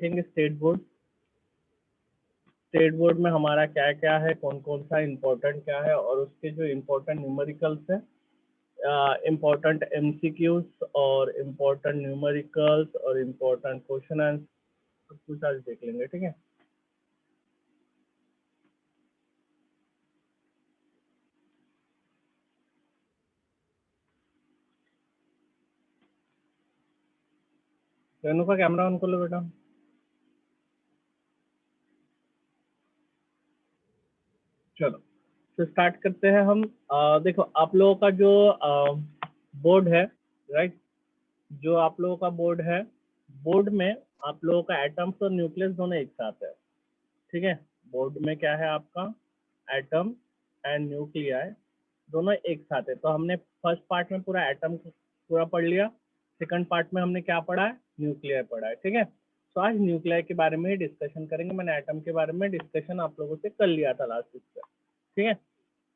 देखेंगे state board में हमारा क्या क्या है, कौन कौन सा इम्पोर्टेंट क्या है, और उसके जो इम्पोर्टेंट न्यूमेरिकल्स है, इम्पोर्टेंट एमसीक्यूज और इम्पोर्टेंट न्यूमेरिकल्स और इम्पोर्टेंट क्वेश्चन आंसर सब कुछ आज देख लेंगे। ठीक है, रेनू का कैमरा ऑन कर लो बेटा। चलो तो स्टार्ट करते हैं हम। देखो आप लोगों का जो बोर्ड है, राइट, जो आप लोगों का बोर्ड है, बोर्ड में आप लोगों का एटम्स और न्यूक्लियस दोनों एक साथ है। ठीक है, बोर्ड में क्या है आपका, एटम एंड न्यूक्लियाई दोनों एक साथ है। तो हमने फर्स्ट पार्ट में पूरा एटम पूरा पढ़ लिया, सेकंड पार्ट में हमने क्या पढ़ा है, न्यूक्लियर पढ़ा है। ठीक है, तो आज न्यूक्लियर के बारे में ही डिस्कशन करेंगे। मैंने एटम के बारे में डिस्कशन आप लोगों से कर लिया था लास्ट वीक पे। ठीक है,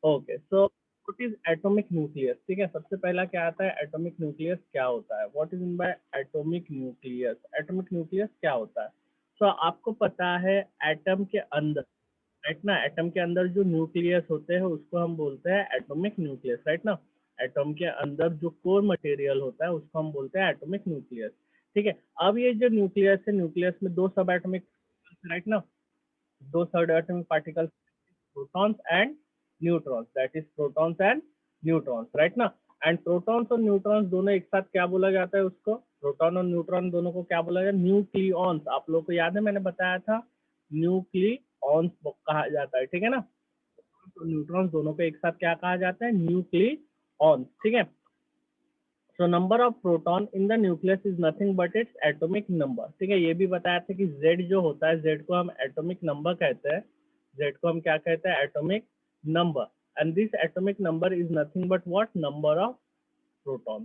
okay, so what is atomic nucleus. ठीक है, सबसे पहला क्या आता है, एटॉमिक न्यूक्लियस क्या होता है, what is in bye atomic nucleus. Atomic nucleus क्या होता है, तो आपको पता है एटम के अंदर, राइट ना, एटम के अंदर जो न्यूक्लियस होते हैं उसको हम बोलते हैं एटॉमिक न्यूक्लियस, राइट ना। एटम के अंदर जो कोर मटेरियल होता है उसको हम बोलते हैं एटॉमिक न्यूक्लियस। ठीक है, अब ये जो न्यूक्लियस है, न्यूक्लियस में दो सब एटॉमिक, राइट ना, दो सब atomic particles, protons and neutrons, that is protons and neutrons, right ना। एंड प्रोटॉन्स और न्यूट्रॉन्स दोनों एक साथ क्या बोला जाता है, उसको प्रोटॉन और न्यूट्रॉन दोनों को क्या बोला जाता है, न्यूक्लियॉन्स। आप लोगों को याद है मैंने बताया था, न्यूक्लियॉन्स कहा जाता है। ठीक है ना, तो न्यूट्रॉन्स दोनों को एक साथ क्या कहा जाता है, न्यूक्लियॉन्स। ठीक है, so number of proton in the nucleus is nothing but its atomic number. ठीक है, ये भी बताया था कि जेड जो होता है, जेड को हम एटॉमिक नंबर कहते हैं, जेड को हम क्या कहते हैं, atomic number. And this atomic number is nothing but what, number of proton.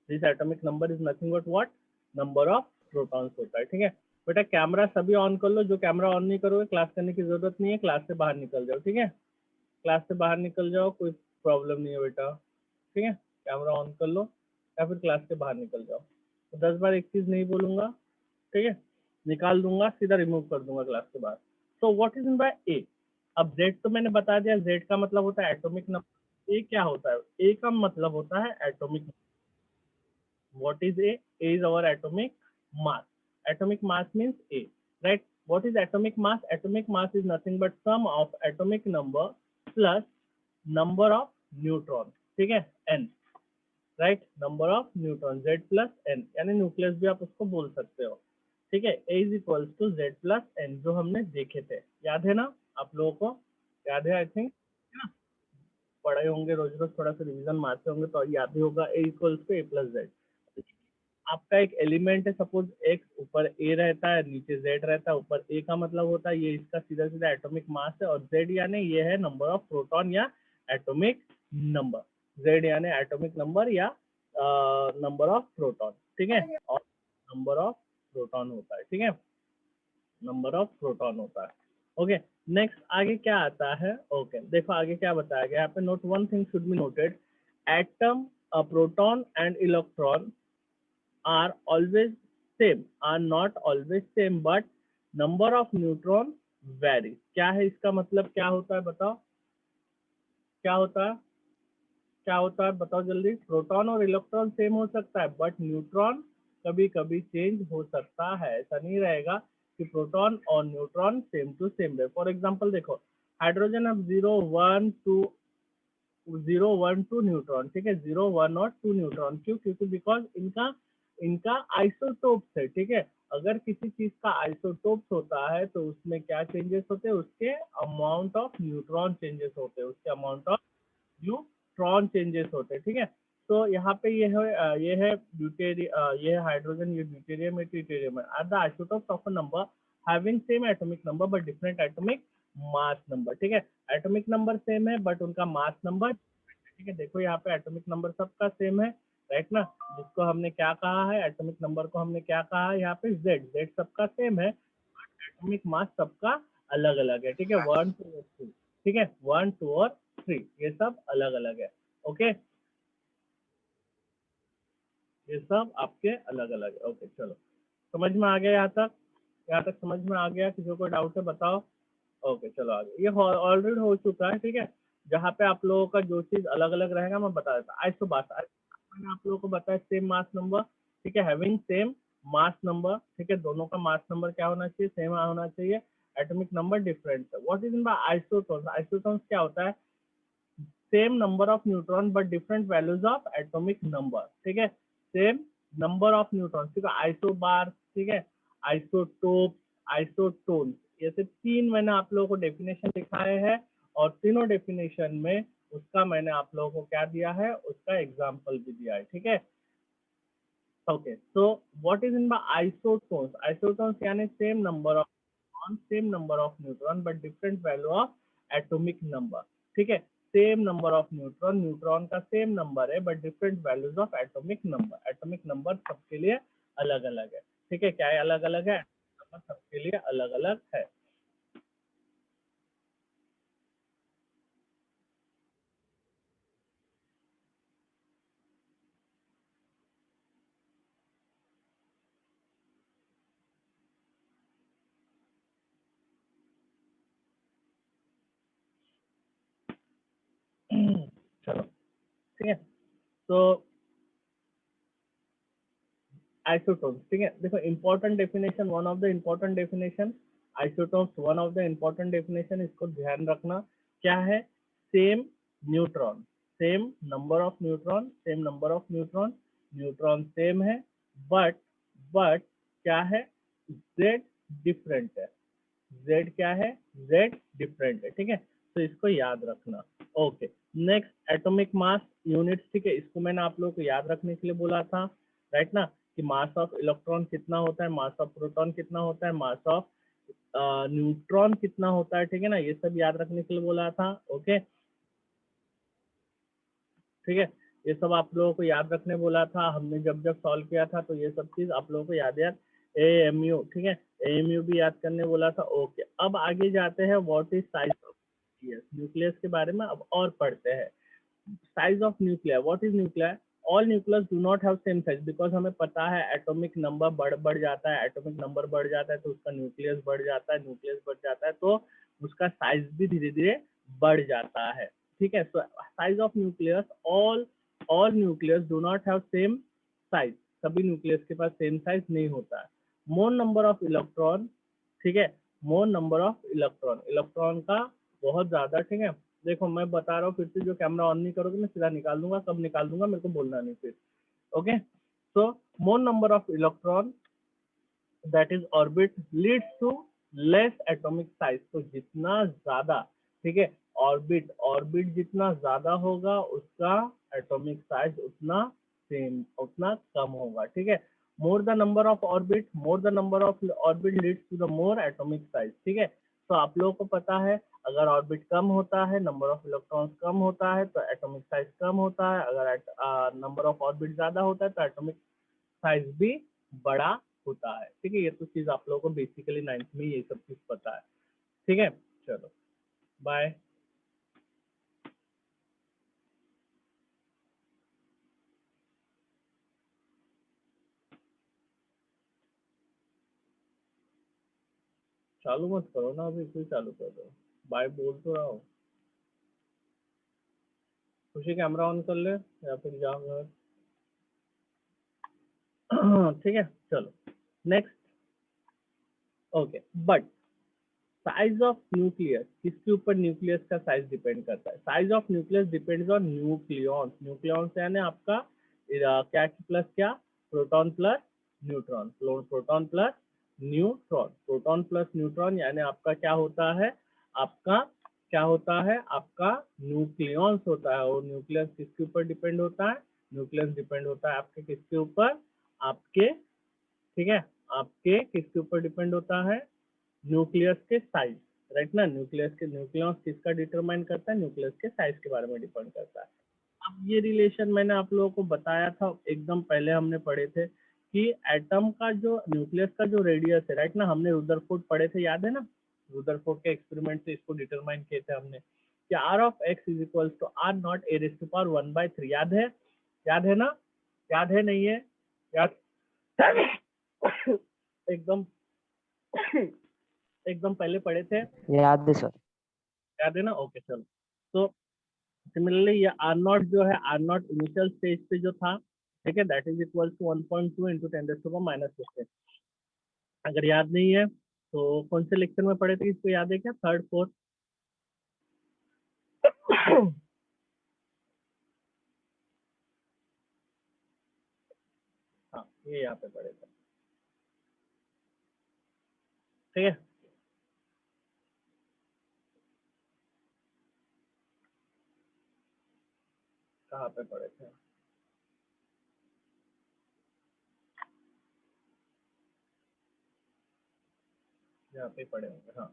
This atomic number is nothing but what, number of protons होता है। ठीक है बेटा, कैमरा सभी ऑन कर लो, जो कैमरा ऑन नहीं करोगे क्लास करने की जरूरत नहीं है, क्लास से बाहर निकल जाओ। ठीक है, क्लास से बाहर निकल जाओ, कोई प्रॉब्लम नहीं है बेटा। ठीक है, कैमरा ऑन कर लो या फिर क्लास से बाहर निकल जाओ। तो 10 बार एक चीज नहीं बोलूंगा, ठीक है, निकाल दूंगा, सीधा रिमूव कर दूंगा क्लास के बाद। So what is in by A. अब जेड तो मैंने बता दिया, जेड का मतलब होता है एटॉमिक नंबर। ए क्या होता है, ए का मतलब होता है atomic. What is A, is our atomic mass. Atomic mass means A, right. What is atomic mass, atomic mass is nothing but sum of atomic number plus number of neutron. ठीक है, N, right, number of neutron, Z plus N, यानी nucleus भी आप उसको बोल सकते हो। ठीक है, A is equals to Z plus N, जो हमने देखे थे, याद है ना आप लोगों को, याद है आई थिंक, पढ़े होंगे रोज रोज, थोड़ा सा रिवीजन मारते होंगे तो याद ही होगा, A equals to A plus Z. आपका एक एलिमेंट है, सपोज एक्स, ऊपर ए रहता है नीचे जेड रहता है, ऊपर ए का मतलब होता है ये इसका सीधा सीधा एटॉमिक मास है, और जेड यानी ये है नंबर ऑफ प्रोटॉन या एटॉमिक नंबर, जेड यानी एटॉमिक नंबर या नंबर ऑफ प्रोटॉन। ठीक है, और नंबर ऑफ प्रोटॉन होता है। ठीक है, नंबर ऑफ प्रोटॉन होता है। ओके, नेक्स्ट आगे क्या आता है, ओके देखो आगे क्या बताया गया यहाँ पे, note one thing should be noted, atom, proton and electron are always same, are not always same, but number of neutron varies। क्या है इसका मतलब, क्या होता है बताओ, क्या होता है, क्या होता है बताओ जल्दी। प्रोटॉन और इलेक्ट्रॉन सेम हो सकता है, बट न्यूट्रॉन कभी कभी चेंज हो सकता है, ऐसा नहीं रहेगा कि प्रोटॉन और न्यूट्रॉन सेम टू सेम रहे। फॉर एग्जाम्पल देखो, हाइड्रोजन अब 0 1 2 न्यूट्रॉन, ठीक है, 0 1 और 2 न्यूट्रॉन, क्यों, क्योंकि बिकॉज इनका इनका आइसोटोप्स है। ठीक है, अगर किसी चीज का आइसोटोप्स होता है तो उसमें क्या चेंजेस होते हैं, उसके अमाउंट ऑफ न्यूट्रॉन चेंजेस होते हैं, उसके अमाउंट ऑफ न्यूट्रॉन चेंजेस होते हैं। ठीक है, तो यहाँ पे ये है ये है हाइड्रोजन, ये ड्यूटेरियम है, ट्यूटेरियम है, are the isotopes of a number having same atomic number but different atomic mass number. ठीक है, एटॉमिक नंबर सेम है बट उनका मास नंबर, ठीक है, देखो यहाँ पे एटॉमिक नंबर सबका सेम है, राइट ना, जिसको हमने क्या कहा है, एटॉमिक नंबर को हमने क्या कहा है यहाँ पे, जेड, जेड सबका सेम है, एटॉमिक मास सबका अलग अलग है। ठीक है, 1 2 और 3, ठीक है, 1 2 और 3 ये सब अलग अलग है। ओके, ये सब आपके अलग अलग है। ओके चलो, समझ में आ गया यहाँ तक। यहाँ तक समझ में आ गया? किसी को डाउट है बताओ। ओके चलो आगे। ये ऑलरेडी हो चुका है, ठीक है। जहाँ पे आप लोगों का जो चीज अलग अलग रहेगा मैं बता देता हूँ। आइसोबास मैंने आप लोगों को बताया सेम मास नंबर, ठीक है, हैविंग सेम मास नंबर, ठीक है। दोनों का मास नंबर क्या होना चाहिए? सेम होना चाहिए। एटॉमिक नंबर डिफरेंट है। What is in by isotones? Isotones क्या होता है? Same number of neutron but different values of atomic number, ठीक है। सेम नंबर ऑफ न्यूट्रॉन, ठीक है। आइसोबार, ठीक है, आइसोटोप, आइसोटोन, ये से तीन मैंने आप लोगों को डेफिनेशन दिखाए हैं और तीनों डेफिनेशन में उसका मैंने आप लोगों को क्या दिया है? उसका एग्जाम्पल भी दिया है, ठीक है। Okay, so what is in by isotones? Isotones यानी same number of same number of neutron but different value of atomic number, ठीक है। Same number of neutron, neutron का सेम नंबर है but different values of atomic number. Atomic number सबके लिए अलग अलग है, ठीक है। क्या है अलग अलग है? नंबर सबके लिए अलग अलग है। चलो ठीक है। तो आइसोटोन्स, ठीक है। देखो important definition, one of the important definition isotones, one of the important definition, इसको ध्यान रखना। क्या है? Same neutron, same number of neutron, same number of neutron, neutron same है बट क्या है? जेड डिफरेंट है। जेड क्या है? जेड डिफरेंट है, ठीक है। तो इसको याद रखना। Okay, next atomic mass units, ठीक है। इसको मैंने आप लोगों को याद रखने के लिए बोला था, राइट ना, कि मास ऑफ इलेक्ट्रॉन कितना होता है, मास ऑफ प्रोटॉन कितना होता है, मास ऑफ न्यूट्रॉन कितना होता है, ठीक है ना। ये सब याद रखने के लिए बोला था। ओके, ठीक है। ये सब आप लोगों को याद रखने बोला था हमने जब जब सॉल्व किया था, तो ये सब चीज आप लोगों को याद याद एएमयू, ठीक है, एएमयू भी याद करने बोला था। ओके, अब आगे जाते हैं what is size of nucleus. Nucleus के बारे में अब और पढ़ते हैं। Size of nuclear, what is nuclear? All nucleus do not have same size, because हमें पता है एटॉमिक नंबर बढ़ जाता है, एटॉमिक नंबर बढ़ जाता है तो उसका न्यूक्लियस बढ़ जाता है, न्यूक्लियस बढ़ जाता है तो उसका साइज भी धीरे धीरे बढ़ जाता है, ठीक है। So size of nucleus, all nucleus do not have same size, सभी न्यूक्लियस के पास सेम साइज नहीं होता है। मोर नंबर ऑफ इलेक्ट्रॉन, ठीक है, मोर नंबर ऑफ इलेक्ट्रॉन, इलेक्ट्रॉन का बहुत ज्यादा, ठीक है। देखो मैं बता रहा हूँ फिर से, जो कैमरा ऑन नहीं करोगे मैं सीधा निकाल दूंगा, कब निकाल दूंगा मेरे को बोलना नहीं फिर। Okay, so more number of electron that is orbit leads to less atomic size. तो जितना ज्यादा, ठीक है, ऑर्बिट ऑर्बिट जितना ज्यादा होगा उसका एटॉमिक साइज उतना सेम, उतना कम होगा, ठीक है। More the number of orbit, more the number of orbit leads to the more atomic size, ठीक है। तो आप लोगों को पता है अगर ऑर्बिट कम होता है, नंबर ऑफ इलेक्ट्रॉन्स कम होता है तो एटॉमिक साइज कम होता है, अगर नंबर ऑफ ऑर्बिट ज्यादा होता है तो एटॉमिक साइज भी बड़ा होता है, ठीक है। ये तो चीज आप लोगों को बेसिकली 9th में ये सब चीज पता है, ठीक है। चलो बाय। चालू मत करो ना अभी, फिर चालू कर दो। बाय बोल तो रहा हूँ। खुशी कैमरा ऑन कर ले या फिर जाओ घर। ठीक है, चलो next. Okay, but size of nucleus, किसके ऊपर न्यूक्लियस का साइज डिपेंड करता है? Size of nucleus depends on nucleons. Nucleons यानी आपका क्या प्लस क्या? Proton plus neutron, proton plus neutron, proton plus neutron यानी आपका क्या होता है? आपका क्या होता है? आपका न्यूक्लियॉन्स होता है। और न्यूक्लियस किसके ऊपर डिपेंड होता है? न्यूक्लियस डिपेंड होता है आपके किसके ऊपर? आपके, ठीक है, आपके किसके ऊपर डिपेंड होता है? न्यूक्लियस के साइज, राइट ना। न्यूक्लियस के, न्यूक्लियस किसका डिटरमाइन करता है? न्यूक्लियस के साइज के बारे में डिपेंड करता है। अब ये रिलेशन मैंने आप लोगों को बताया था एकदम पहले, हमने पढ़े थे कि एटम का जो न्यूक्लियस का जो रेडियस है, राइट ना, हमने रुदरफोर्ड पढ़े थे, याद है ना। रुदरफोर्ड के एक्सपेरिमेंट से इसको डिटरमाइन किए थे हमने कि R of X is equal to R naught A raise to power 1/3। याद है? याद है ना? याद है नहीं है? याद? एकदम एकदम पहले पढ़े थे, याद है सर। याद है ना? ओके चलो। तो सिमिलरली ये आर नॉट जो है, आर नॉट इनिशियल स्टेज पे जो था, ठीक है, that is equal to 1.2 into 10⁻⁻15। अगर याद नहीं है तो कौन से लेक्चर में पढ़े थे, इसको याद है क्या? Third fourth? हाँ, ये यहाँ पे पढ़े थे, ठीक है। कहाँ पे पढ़े थे? यहाँ पे पढ़े होंगे, हाँ,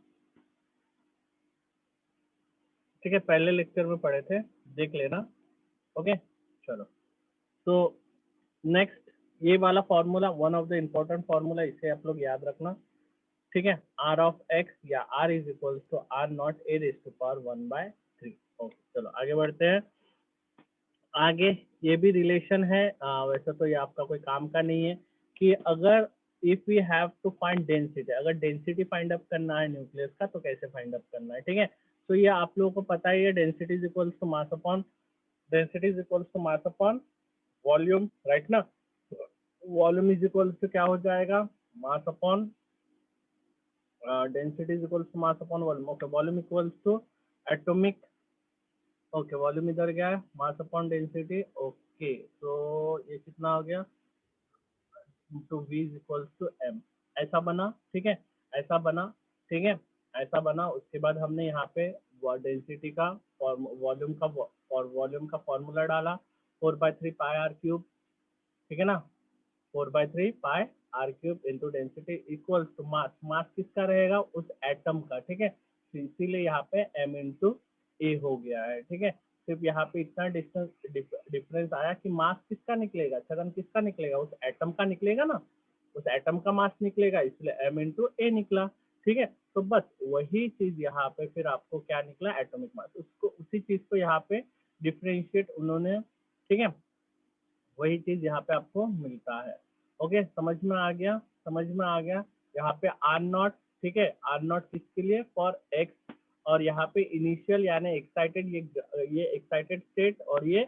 ठीक है, पहले लेक्चर में पढ़े थे, देख लेना। ओके चलो। तो नेक्स्ट, ये वाला formula one of the important formula, इसे आप लोग याद रखना, ठीक है। आर ऑफ एक्स या R is equal to R naught A raise to power 1/3। Okay चलो आगे बढ़ते हैं। आगे ये भी रिलेशन है, वैसे तो ये आपका कोई काम का नहीं है, कि अगर if we have to find density, अगर डेंसिटी फाइंड अप करना है न्यूक्लियस का तो कैसे फाइंड अप करना है, ठीक है। तो ये आप लोगों को पता ही है, density is equal to mass upon, density is equal to mass upon volume, right ना? वॉल्यूम इज इक्वल टू क्या हो जाएगा? Mass upon density is equal to mass upon volume. Okay, volume equal to atomic, okay, volume इधर गया है, मास upon density. Okay, तो ये कितना हो गया? Two V is equal to M, ऐसा बना, ठीक है, ऐसा बना, ठीक है, ऐसा बना। उसके बाद हमने यहाँ पे डेंसिटी का, वॉल्यूम का, और वॉल्यूम का फॉर्मूला डाला, 4/3 πr³ ठीक है ना, 4/3 πr³ into density equal to mass, mass किसका रहेगा? उस एटम का, ठीक है। तो इसीलिए यहाँ पे m इंटू ए हो गया है, ठीक है। सिर्फ यहाँ पे इतना डिस्टेंस डिफरेंस आया कि मास किसका निकलेगा, छगन किसका निकलेगा? उस एटम का निकलेगा ना, उस एटम का मास निकलेगा, इसलिए m इंटू ए निकला, ठीक है। तो बस वही चीज यहाँ पे फिर आपको क्या निकला? Atomic mass. उसको, उसी चीज को यहाँ पे डिफ्रेंशिएट उन्होंने, ठीक है, वही चीज यहाँ पे आपको मिलता है। ओके, समझ में आ गया? समझ में आ गया? यहाँ पे आर नॉट, ठीक है, आर नॉट किसके लिए? फॉर एक्स, और यहाँ पे इनिशियल यानी एक्साइटेड, ये एक्साइटेड स्टेट और ये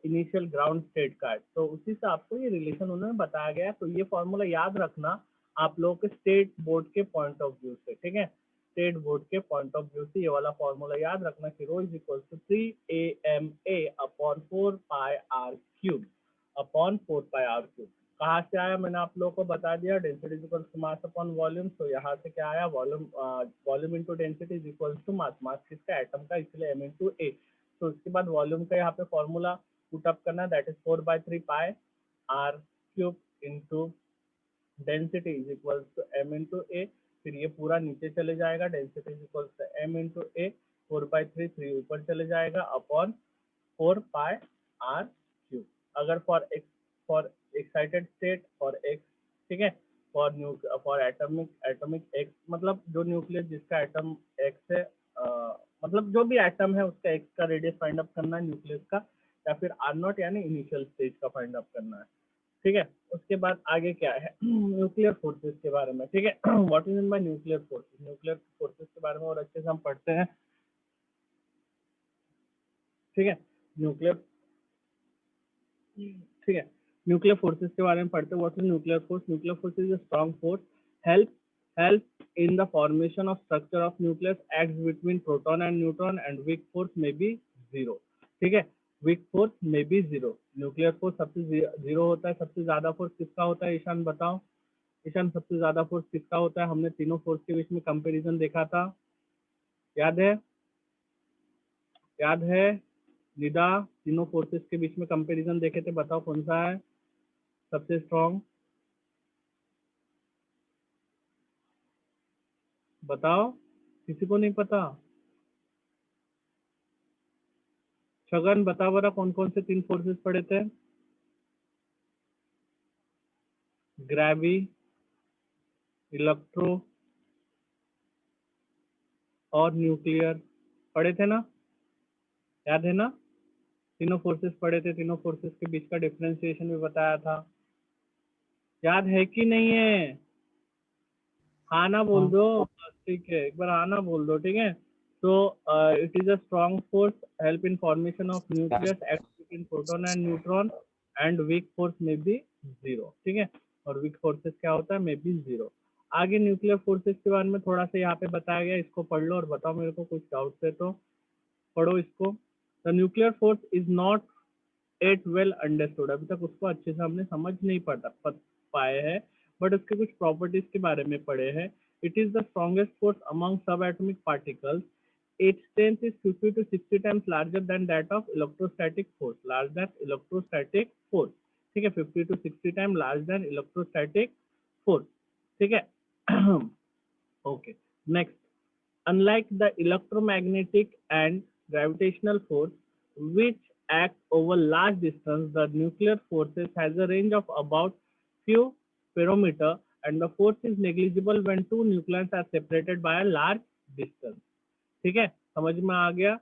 इनिशियल ग्राउंड स्टेट का है। तो उसी से आपको ये रिलेशन उन्होंने बताया गया। तो ये फॉर्मूला याद रखना आप लोगों के स्टेट बोर्ड के पॉइंट ऑफ व्यू से, ठीक है, स्टेट बोर्ड के पॉइंट ऑफ व्यू से ये वाला फॉर्मूला याद रखना कि rho is equal to 3 AMA upon 4 πr³ upon 4 πr³। कहाँ से आया? मैंने आप लोगों को बता दिया, density is equal to mass upon volume. तो यहाँ से क्या आया? Volume, volume into density is equal to mass, mass किसका? एटम का, इसलिए m इंटू ए। तो उसके बाद वॉल्यूम का यहाँ पे फॉर्मूला पुट अप करना, that is 4/3 πr³ into density is equal to m into A. फिर ये पूरा नीचे चले जाएगा, density is equal to m into A, 4/3 ऊपर चले जाएगा अपॉन 4 πr³। अगर for excited state, for ex, ठीक है, फॉर एटॉमिक एक्स, मतलब जो न्यूक्लियस जिसका एटम एक्स है, मतलब जो भी एटम है उसका एक्स का रेडियस फाइंड अप करना है न्यूक्लियस का, या फिर आर नॉट यानी इनिशियल स्टेज का फाइंड अप करना है, ठीक है। उसके बाद आगे क्या है? न्यूक्लियर फोर्सेस के बारे में, ठीक है। What is mean by nuclear forces? Nuclear forces के बारे में और अच्छे से हम पढ़ते हैं, ठीक है। न्यूक्लियर, ठीक है, न्यूक्लियर फोर्सेस के बारे में पढ़ते हैं। What is nuclear force? Nuclear force is a strong force, help help in the formation of structure of nucleus, acts between proton and neutron, and weak force में बी जीरो, ठीक है, weak force में B zero. Nuclear force सबसे zero होता है। सबसे ज्यादा force किसका होता है? ईशान बताओ, ईशान सबसे ज्यादा फोर्स किसका होता है? हमने तीनों फोर्स के बीच में कंपैरिजन देखा था, याद है? याद है निदा? तीनों फोर्सेस के बीच में कंपैरिजन देखे थे, बताओ कौन सा है सबसे स्ट्रॉन्ग? बताओ, किसी को नहीं पता? छगन बता बरा, कौन कौन से 3 फोर्सेस पढ़े थे? ग्रेवी, इलेक्ट्रो और न्यूक्लियर पढ़े थे ना? याद है ना? तीनों फोर्सेस पढ़े थे, तीनों फोर्सेस के बीच का डिफरेंशिएशन भी बताया था, याद है कि नहीं है? हाँ ना बोल हाँ। दो, ठीक है, एक बार हाँ ना बोल दो, ठीक है। तो it is a strong force help in formation of nucleus act between proton and neutron and weak force में बी जीरो, ठीक है। और वीक फोर्सेस क्या होता है, में बी जीरो। आगे न्यूक्लियर फोर्सेस के बारे में थोड़ा सा यहाँ पे बताया गया, इसको पढ़ लो और बताओ मेरे को, कुछ डाउट है तो पढ़ो इसको। The nuclear force is not at well understood, अभी तक उसको अच्छे से हमने समझ नहीं पाए हैं, बट उसके कुछ प्रॉपर्टीज के बारे में पढ़े हैं। It is the strongest force among subatomic particles. its strength is 50 to 60 times larger than that of electrostatic force, larger than electrostatic force, ठीक है, 50 to 60 time larger than electrostatic force, ठीक है। Okay, next, unlike the electromagnetic and gravitational force, which act over large distance, the nuclear forces has a range of about few perimeter, and the force is negligible when two nucleons are separated by a large distance. ठीक है, समझ में आ गया,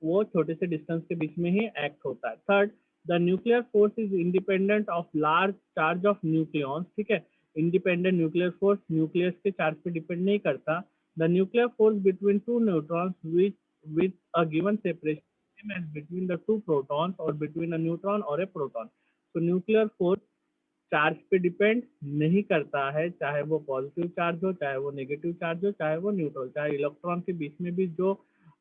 वो छोटे से distance के बीच में ही एक्ट होता है। Third, the nuclear force is independent of large charge of nucleons, ठीक है। इंडिपेंडेंट न्यूक्लियर फोर्स न्यूक्लियस के चार्ज पे डिपेंड नहीं करता। The nuclear force between two neutrons with a given separation as between the two protons और between a neutron और a proton. तो nuclear force charge पे डिपेंड नहीं करता है, चाहे वो पॉजिटिव चार्ज हो, चाहे वो नेगेटिव चार्ज हो, चाहे वो न्यूट्रल, चाहे इलेक्ट्रॉन के बीच में भी जो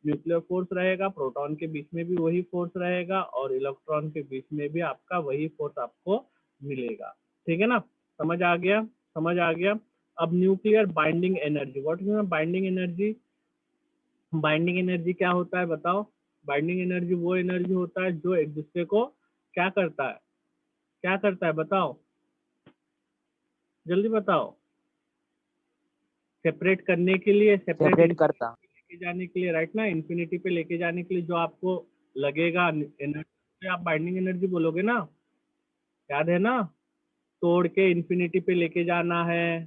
न्यूक्लियर फोर्स रहेगा, प्रोटॉन के बीच में भी वही फोर्स रहेगा, और इलेक्ट्रॉन के बीच में भी आपका वही फोर्स आपको मिलेगा, ठीक है ना। समझ आ गया, समझ आ गया। अब nuclear binding energy, what is binding energy? Binding energy क्या होता है बताओ? बाइंडिंग एनर्जी वो एनर्जी होता है जो एक दूसरे को क्या करता है, क्या करता है बताओ, जल्दी बताओ। सेपरेट करने के लिए, सेपरेट सेपरेट करता। लेके जाने के लिए, राइट ना, इन्फिनिटी पे लेके जाने के लिए जो आपको लगेगा एनर्जी, आप बाइंडिंग एनर्जी बोलोगे ना, याद है ना। तोड़ के इन्फिनिटी पे लेके जाना है,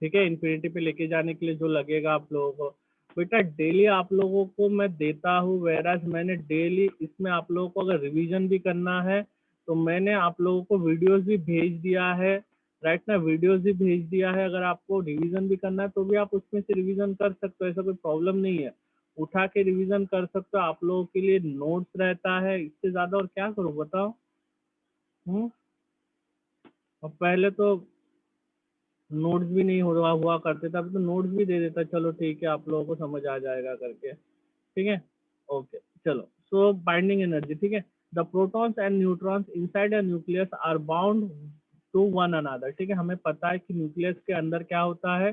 ठीक है, इन्फिनिटी पे लेके जाने के लिए जो लगेगा आप लोगों को, बेटा डेली आप लोगों को मैं देता हूँ, वेराज मैंने डेली इसमें आप लोगों को अगर रिवीजन भी करना है तो मैंने आप लोगों को वीडियोस भी भेज दिया है, राइट ना, वीडियोस भी भेज दिया है। अगर आपको रिवीजन भी करना है तो भी आप उसमें से रिवीजन कर सकते हो, ऐसा कोई प्रॉब्लम नहीं है, उठा के रिवीजन कर सकते हो। आप लोगों के लिए नोट्स रहता है, इससे ज्यादा और क्या करूँ बताओ। और पहले तो नोट्स भी नहीं हुआ करते थे, अब तो नोट्स भी दे देता, चलो ठीक है, आप लोगों को समझ आ जाएगा करके, ठीक है। ओके, चलो, सो बाइंडिंग एनर्जी, ठीक है। The protons and neutrons inside a nucleus are bound to one another, ठीक है, हमें पता है कि न्यूक्लियस के अंदर क्या होता है,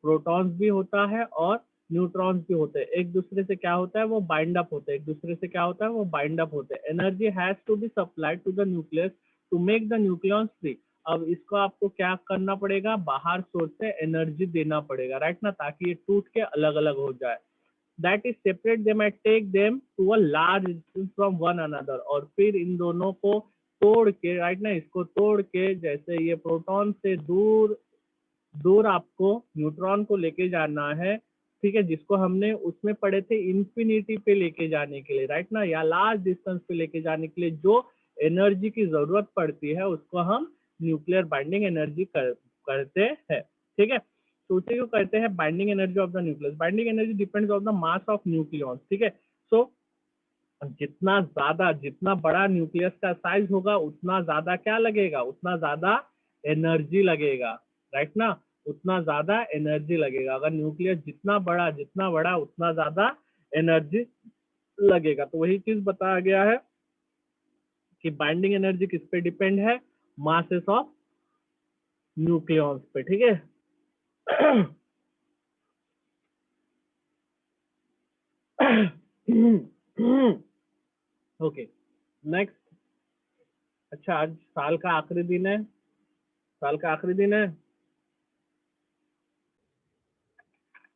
प्रोटॉन्स भी होता है और न्यूट्रॉन्स भी होते हैं, एक दूसरे से क्या होता है वो बाइंड अप होते हैं, एक दूसरे से क्या होता है वो बाइंड अप होते हैं। Energy has to be supplied to the nucleus to make the nucleons free. अब इसको आपको क्या करना पड़ेगा, बाहर सोर्स से एनर्जी देना पड़ेगा, राइट ना, ताकि ये टूट के अलग अलग हो जाए। That is separate they might take them to a large distance from one another, और फिर इन दोनों को तोड़ के, राइट ना, इसको तोड़ के, जैसे ये प्रोटॉन से दूर दूर आपको न्यूट्रॉन को लेके जाना है, ठीक है, जिसको हमने उसमें पढ़े थे इन्फिनिटी पे लेके जाने के लिए, राइट ना, या लार्ज डिस्टेंस पे लेके जाने के लिए जो एनर्जी की जरूरत पड़ती है उसको हम न्यूक्लियर बाइंडिंग एनर्जी करते हैं, ठीक है। तो उसे क्यों कहते हैं binding energy of the nucleus? Binding energy depends on the mass of nucleons, ठीक है। सो जितना ज्यादा, जितना बड़ा न्यूक्लियस का साइज होगा उतना ज्यादा क्या लगेगा, उतना ज्यादा एनर्जी लगेगा, राइट ना, उतना ज्यादा एनर्जी लगेगा। अगर न्यूक्लियस जितना बड़ा उतना ज्यादा एनर्जी लगेगा। तो वही चीज बताया गया है कि बाइंडिंग एनर्जी किस पे डिपेंड है, मासेस ऑफ न्यूक्लियॉन्स पे, ठीक है। Okay, next. अच्छा, आज साल का आखिरी दिन है, साल का आखिरी दिन है।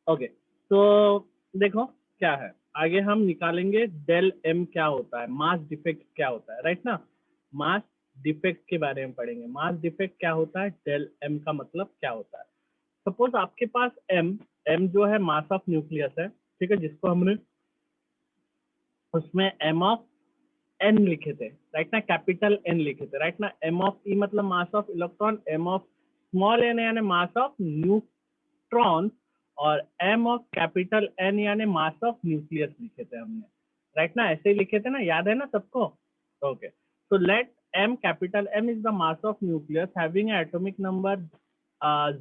ओके, तो देखो क्या है, आगे हम निकालेंगे डेल एम क्या होता है, मास डिफेक्ट क्या होता है, राइट ना, मास डिफेक्ट के बारे में पढ़ेंगे। मास डिफेक्ट क्या होता है, डेल एम का मतलब क्या होता है। सपोज आपके पास एम, एम जो है मास ऑफ न्यूक्लियस है, ठीक है, जिसको हमने उसमें एम ऑफ एन लिखे थे, राइट ना, कैपिटल एन लिखे थे, राइट ना। एम ऑफ ई मतलब mass of electron, M of small N यानी मास ऑफ न्यूक्लियस, इलेक्ट्रॉन और m ऑफ कैपिटल n यानी मास ऑफ न्यूक्लियस लिखे थे हमने, राइट ना, ऐसे ही लिखे थे ना, याद है ना सबको? Okay, so let m, capital M is the mass of nucleus having an atomic number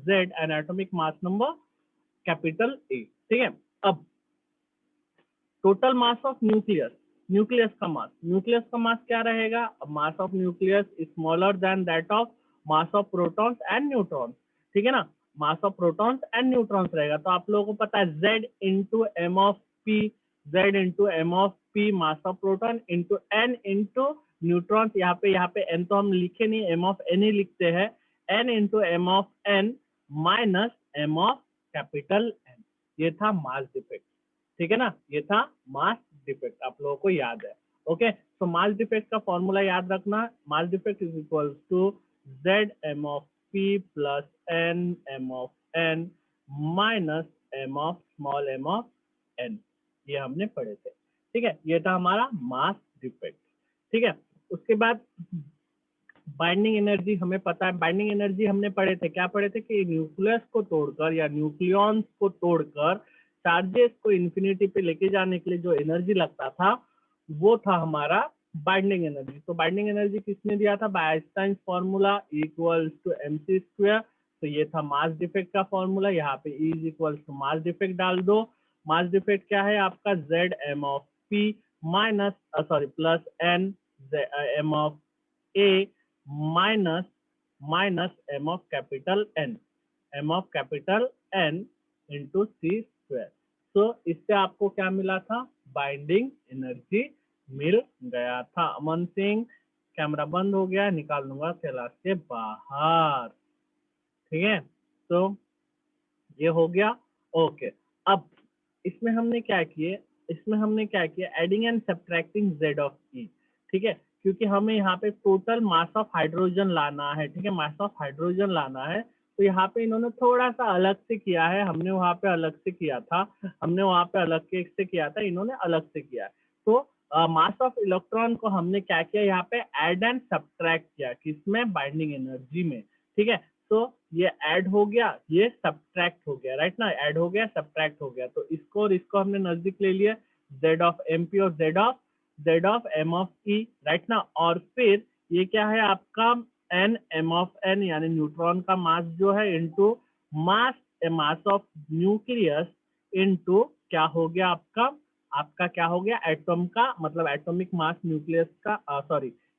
Z and atomic mass number capital A, ठीक है। अब total mass of nucleus, nucleus का मास क्या रहेगा? Mass of nucleus smaller than that of mass of protons and neutrons, ठीक है ना, mass of protons and neutrons रहेगा। तो आप लोगों को पता है Z into M of P, Z into M of P mass of proton into N into neutrons, यहाँ पे N तो हम लिखे नहीं, एम ऑफ N ही लिखते हैं, N into M of N minus M of capital N। ये था मास डिफेक्ट, ठीक है ना, ये था मास डिफेक्ट, आप लोगों को याद है। ओके, तो मास डिफेक्ट का फॉर्मूला याद रखना, mass defect is equal to Z M of P plus N M of N minus M of small M of N, ये हमने पढ़े थे, ठीक है, ये था हमारा मास डिफेक्ट, ठीक है। उसके बाद बाइंडिंग एनर्जी हमें पता है, बाइंडिंग एनर्जी हमने पढ़े थे, क्या पढ़े थे कि न्यूक्लियस को तोड़कर या न्यूक्लियॉन्स को तोड़कर चार्जेस को इन्फिनिटी पे लेके जाने के लिए जो एनर्जी लगता था वो था हमारा बाइंडिंग एनर्जी। तो बाइंडिंग एनर्जी किसने दिया था? By Einstein formula equals to mc square. तो ये था मास डिफेक्ट का फॉर्मूला, यहाँ पे E is equal to mass defect डाल दो। मास डिफेक्ट क्या है आपका? Z M of P minus plus N M of A minus M of capital N into C square. तो इससे आपको क्या मिला था? बाइंडिंग एनर्जी मिल गया था। अमन सिंह, कैमरा बंद हो गया, निकाल लूंगा क्लास के बाहर, ठीक है। तो ये हो गया, ओके। अब इसमें हमने क्या किया? Adding and subtracting Z of E, ठीक है, क्योंकि हमें यहाँ पे टोटल मास ऑफ हाइड्रोजन लाना है, ठीक है, मास ऑफ हाइड्रोजन लाना है। तो यहाँ पे इन्होंने थोड़ा सा अलग से किया है, हमने वहाँ पे अलग से किया था, इन्होंने अलग से किया है। तो मास ऑफ इलेक्ट्रॉन को हमने क्या किया? यहाँ पे ऐड एंड सब्ट्रैक्ट किया, किसमें? बाइंडिंग एनर्जी में, ठीक है। तो ये ऐड हो गया, ये सब्ट्रैक्ट हो गया, राइट ना, ऐड हो गया, सब्ट्रैक्ट हो गया। तो इसको और इसको हमने नजदीक ले लिया, Z ऑफ MP और Z of M of E, right ना। और फिर ये क्या है आपका? N M ऑफ N यानी न्यूट्रॉन का मास जो है into mass of nucleus into क्या हो गया आपका क्या हो गया? एटम का मतलब एटॉमिक मास न्यूक्लियस का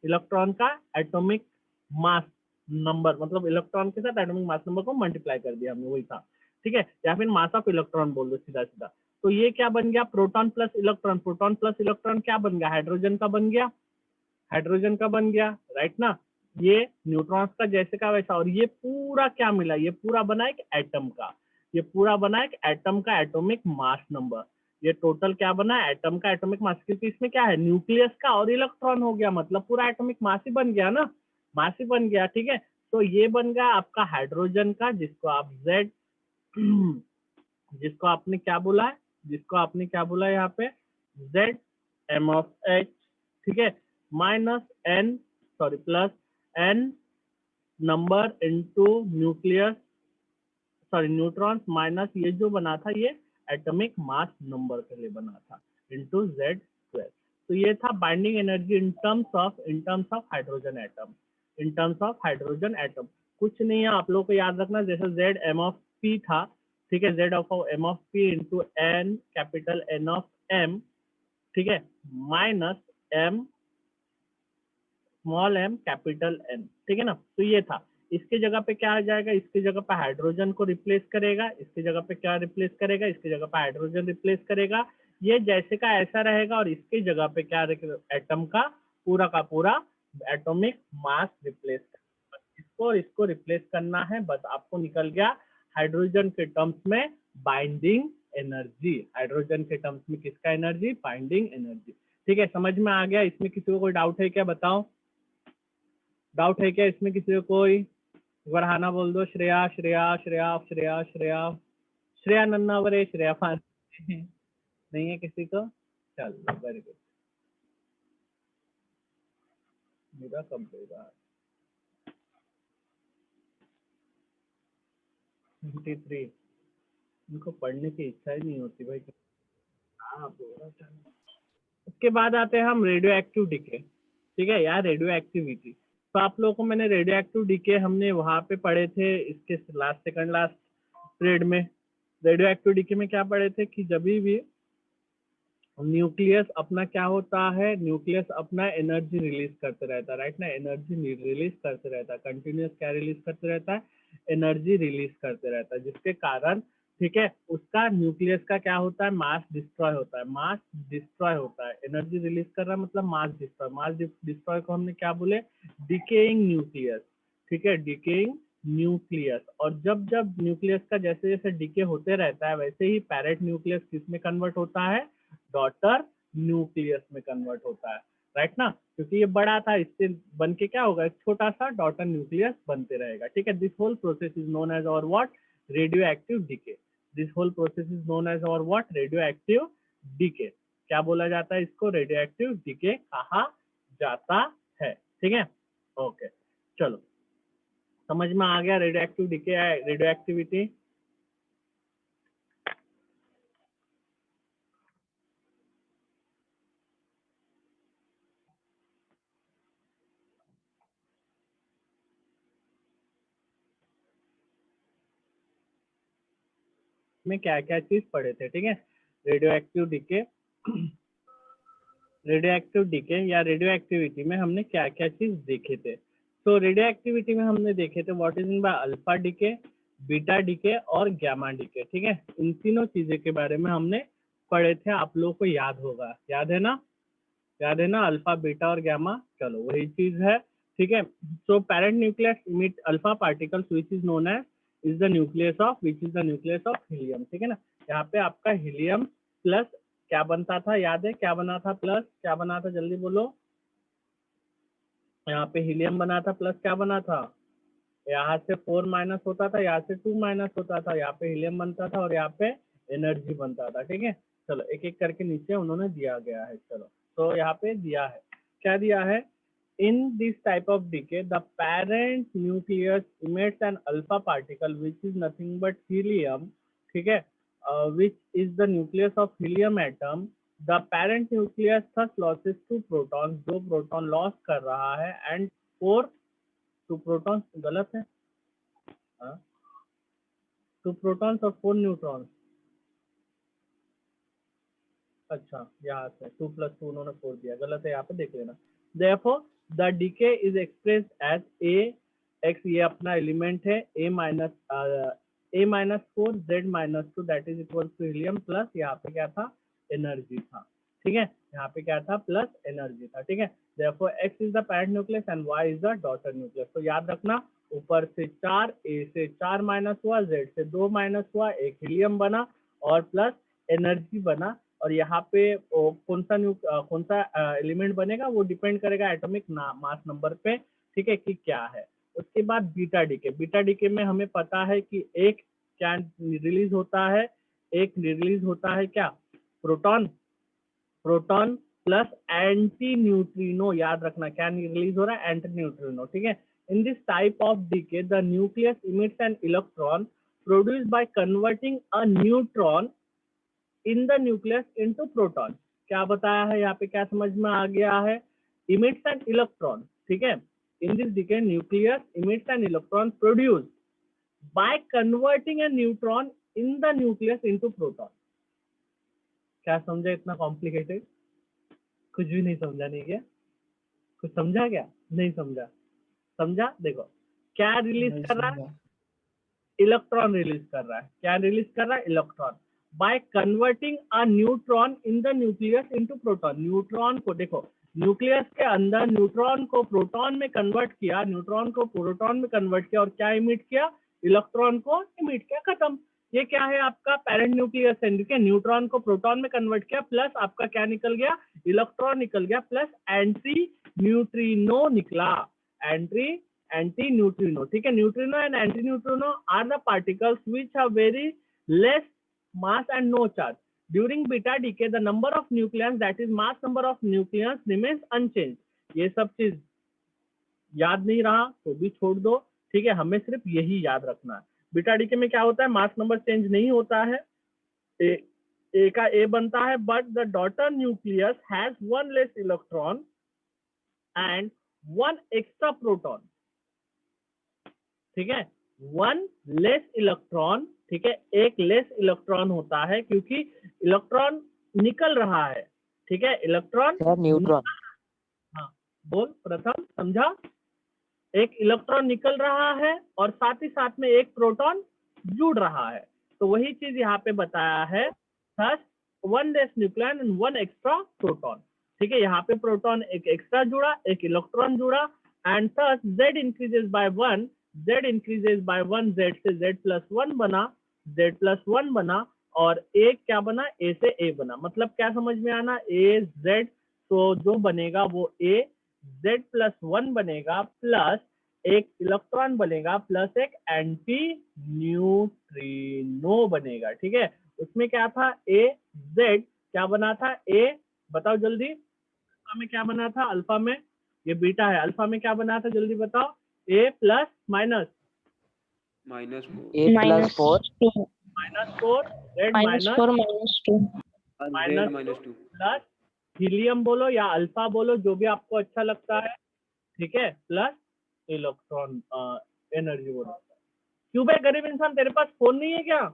इलेक्ट्रॉन का एटॉमिक मास नंबर, मतलब इलेक्ट्रॉन के साथ एटॉमिक मास नंबर को मल्टीप्लाई कर दिया हमने, वही था, ठीक है, या फिर मास ऑफ इलेक्ट्रॉन बोल दो सीधा सीधा। तो ये क्या बन गया? प्रोटॉन प्लस इलेक्ट्रॉन क्या बन गया? हाइड्रोजन का बन गया, राइट ना। ये न्यूट्रॉन्स का जैसे का वैसा, और ये पूरा क्या मिला? ये पूरा बना एक एटम का एटॉमिक मास नंबर। ये टोटल क्या बना? एटम का एटॉमिक मास, क्योंकि इसमें क्या है? न्यूक्लियस का और इलेक्ट्रॉन हो गया, मतलब पूरा एटॉमिक मास ही बन गया ना, ठीक है। तो ये बन गया आपका हाइड्रोजन का, जिसको आपने क्या बोला है? यहाँ पे Z M ऑफ H, ठीक है, minus plus N number into neutrons minus ये जो बना था ये एटॉमिक मास नंबर के लिए बना था इनटू Z स्क्वायर। तो ये था binding energy in terms of hydrogen atom. कुछ नहीं है, आप लोगों को याद रखना, जैसे Z M ऑफ P था, ठीक है, Z of M of P into N capital N of M, ठीक है, minus M small m capital N, ठीक है ना। तो ये था, इसके जगह पे क्या आ जाएगा? इसके जगह पे हाइड्रोजन को रिप्लेस करेगा, इसके जगह पे क्या रिप्लेस करेगा? इसके जगह पे हाइड्रोजन रिप्लेस करेगा, ये जैसे का ऐसा रहेगा। और इसके जगह पे क्या? एटम का पूरा एटॉमिक मास रिप्लेस, इसको और इसको रिप्लेस करना है, बस आपको निकल गया हाइड्रोजन के टर्म्स में बाइंडिंग एनर्जी। हाइड्रोजन के टर्म्स में किसका एनर्जी? बाइंडिंग एनर्जी, ठीक है, समझ में आ गया? इसमें किसी को कोई डाउट है क्या? बताओ, डाउट है क्या इसमें किसी को? कोई वरहाना बोल दो। श्रेया नन्नावरे, श्रेया फान नहीं है किसी को? चलो, वेरी गुड, मेरा कंप्लीट 23। उनको पढ़ने की इच्छा ही नहीं होती भाई। हाँ बोला चल। उसके बाद आते हैं हम रेडियो एक्टिव डीके। ठीक है यार, रेडियो एक्टिविटी। तो आप लोगों को मैंने रेडियो एक्टिव डीके हमने वहां पे पढ़े थे इसके सेकंड लास्ट पीरियड में। रेडियो एक्टिव डीके में क्या पढ़े थे कि जब भी न्यूक्लियस अपना क्या होता है, न्यूक्लियस अपना एनर्जी रिलीज करते रहता है, राइट ना, एनर्जी रिलीज करते रहता है, कंटिन्यूस क्या रिलीज करते रहता है, एनर्जी रिलीज करते रहता है, जिसके कारण ठीक है उसका न्यूक्लियस का क्या होता है, मास डिस्ट्रॉय होता है, मास डिस्ट्रॉय होता है। एनर्जी रिलीज कर रहा है मतलब मास डिस्ट्रॉय, मास डिस्ट्रॉय को हमने क्या बोले, डिकेइंग न्यूक्लियस। ठीक है, डिकेइंग न्यूक्लियस। और जब जब न्यूक्लियस का जैसे जैसे डिके होते रहता है वैसे ही पैरेंट न्यूक्लियस किस में कन्वर्ट होता है, डॉटर न्यूक्लियस में कन्वर्ट होता है, राइट ना, क्योंकि ये बड़ा था इससे बन के क्या होगा, एक छोटा सा डॉटर न्यूक्लियस बनते रहेगा। ठीक है, this whole process is known as और what, radioactive decay. This whole process is known as और व्हाट, रेडियो एक्टिव डीके। क्या बोला जाता है इसको, रेडियो एक्टिव डीके कहा जाता है। ठीक है, ओके चलो समझ में आ गया radioactive decay, radioactivity. में क्या क्या चीज पढ़े थे, ठीक है, radioactive decay. Radioactive decay या रेडियो एक्टिविटी में हमने क्या क्या चीज देखे थे। तो रेडियो एक्टिविटी में हमने देखे थे what is in by alpha decay, beta decay और गामा डीके। ठीक है, इन तीनों चीजें के बारे में हमने पढ़े थे, आप लोगों को याद होगा, याद है ना, याद है ना, अल्फा बीटा और गामा, चलो वही चीज है। ठीक है, so parent nucleus emit alpha particles which is known as is the nucleus of which is the nucleus of helium. ठीक है ना, यहाँ पे आपका हीलियम प्लस क्या बनता था, याद है क्या बना था, प्लस क्या बना था, जल्दी बोलो, यहाँ पे हीलियम बना था, प्लस क्या बना था, यहाँ से 4 माइनस होता था, यहाँ से 2 माइनस होता था, यहाँ पे हीलियम बनता था और यहाँ पे एनर्जी बनता था। ठीक है, चलो एक एक करके नीचे उन्होंने दिया गया है। चलो तो यहाँ पे दिया है, क्या दिया है, in this type of decay the parent nucleus emits an alpha particle which is nothing but helium, ठीक है, which is the nucleus of helium atom. The parent nucleus thus losses 2 protons, दो प्रोटॉन लॉस कर रहा है, and 4 2 proton गलत है, हाँ 2 protons और 4 न्यूट्रॉन्स, अच्छा यहाँ से 2 + 2 उन्होंने 4 दिया, गलत है, यहाँ पे देख लेना। therefore the decay is expressed as a x, ये अपना एलिमेंट है, a-4 z-2 that is equal to helium, plus यहाँ पे क्या था, एनर्जी था। ठीक है, यहाँ पे क्या था, प्लस एनर्जी था। ठीक है, therefore x is the parent nucleus and y is the daughter nucleus। तो याद रखना, ऊपर से 4, a से 4 माइनस हुआ, z से 2 माइनस हुआ, एक हीलियम बना और प्लस एनर्जी बना। और यहाँ पे कौन सा एलिमेंट बनेगा वो डिपेंड करेगा एटॉमिक मास नंबर पे, ठीक है, कि क्या है। उसके बाद बीटा डीके, बीटा डीके में हमें पता है कि एक क्या रिलीज होता है, एक रिलीज होता है क्या, proton, proton plus anti neutrino, याद रखना क्या रिलीज हो रहा है, एंटी न्यूट्रिनो। ठीक है, in this type of decay the nucleus emits an electron produced by converting a neutron in the nucleus into proton. क्या बताया है यहाँ पे, क्या समझ में आ गया है, इमिट्स एन इलेक्ट्रॉन। ठीक है, in this decay nucleus emits an electron produced by converting a neutron in the nucleus into proton. क्या समझा, इतना कॉम्प्लिकेटेड, कुछ भी नहीं समझा, नहीं क्या, कुछ समझा क्या, नहीं समझा, समझा, देखो क्या रिलीज कर रहा है, इलेक्ट्रॉन रिलीज कर रहा है, क्या रिलीज कर रहा है, electron, bye converting a neutron in the nucleus into proton. Neutron को देखो, न्यूक्लियस के अंदर न्यूट्रॉन को प्रोटॉन में कन्वर्ट किया, न्यूट्रॉन को प्रोटॉन में कन्वर्ट किया और क्या इमिट किया, इलेक्ट्रॉन को इमिट किया, खत्म। ये क्या है आपका पेरेंट न्यूक्लियस है, ठीक है, न्यूट्रॉन को प्रोटॉन में कन्वर्ट किया, प्लस आपका क्या निकल गया, इलेक्ट्रॉन निकल गया, प्लस एंटी न्यूट्रिनो निकला, एंटी न्यूट्रिनो। ठीक है, neutrino and anti neutrino are the particles which have very less mass and no charge. During beta decay the number of nucleons, that is mass number of nucleons, remains unchanged. ये सब चीज याद नहीं रहा तो भी छोड़ दो, ठीक है, हमें सिर्फ यही याद रखना है। बीटा डीके में क्या होता है, मास नंबर चेंज नहीं होता है, ए का ए बनता है, but the daughter nucleus has one less electron and one extra proton. ठीक है, वन लेस इलेक्ट्रॉन, ठीक है, एक लेस इलेक्ट्रॉन होता है क्योंकि इलेक्ट्रॉन निकल रहा है। ठीक है, इलेक्ट्रॉन न्यूट्रॉन। हाँ बोल प्रथम, समझा? एक इलेक्ट्रॉन निकल रहा है और साथ ही साथ में एक प्रोटॉन जुड़ रहा है, तो वही चीज यहाँ पे बताया है, thus one less nucleon and one extra proton. ठीक है, यहाँ पे प्रोटॉन एक एक्स्ट्रा जुड़ा, एक इलेक्ट्रॉन जुड़ा, and thus z increases by one, z increases by one, z से z+1 बना, z+1 बना, और a क्या बना, a से a बना। मतलब क्या समझ में आना, a z, तो जो बनेगा वो a z+1 बनेगा, प्लस एक इलेक्ट्रॉन बनेगा, प्लस एक एंटी न्यूट्रिनो बनेगा। ठीक है, उसमें क्या था, ए जेड क्या बना था, ए बताओ जल्दी, अल्फा में क्या बना था, अल्फा में ये बीटा है, अल्फा में क्या बना था जल्दी बताओ, A plus minus -4 -4 Z minus -4 -2 plus helium बोलो या अल्फा बोलो, जो भी आपको अच्छा लगता है। ठीक है, प्लस इलेक्ट्रॉन एनर्जी बोलो। क्यों भाई गरीब इंसान, तेरे पास फोन नहीं है क्या?